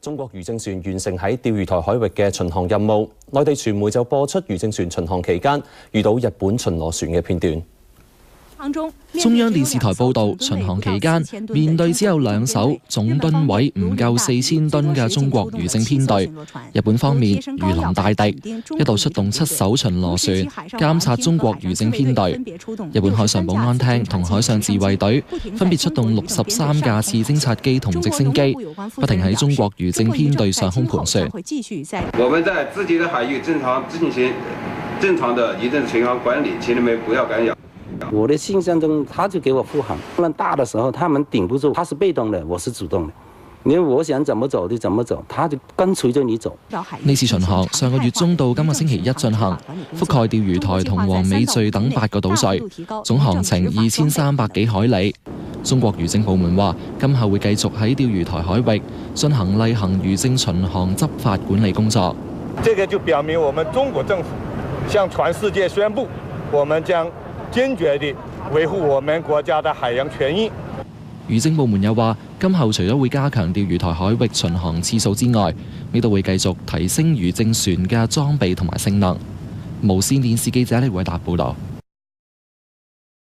中國漁政船完成喺釣魚台海域嘅巡航任務，內地傳媒就播出漁政船巡航期間遇到日本巡邏船嘅片段。中央電視台報導，巡航期間面對只有2艘總噸位唔夠4000噸嘅中國漁政編隊，日本方面如臨大敵，一度出動7艘巡邏船監察中國漁政編隊。日本海上保安廳同海上自衛隊分別出動63架次偵察機同直升機，不停喺中國漁政編隊上空盤旋。我們在自己的海域正常的漁政巡航管理，請你們不要干擾。我的印象中，他就給我護航。浪大的時候，他們頂不住，他是被動的，我是主動的。因為我想怎麼走就怎麼走，他就跟隨着你走。呢次巡航上個月中到今個星期一進行，覆蓋釣魚台同黃尾嶼等8個島嶼，總航程2300幾海里。中國漁政部門話，今後會繼續喺釣魚台海域進行例行漁政巡航執法管理工作。這個就表明我們中國政府向全世界宣布，我們將堅決地維護我們國家的海洋權益。漁政部門又話，今後除咗會加強釣魚台海域巡航次數之外，亦都會繼續提升漁政船嘅裝備同埋性能。無線電視記者李偉達報導。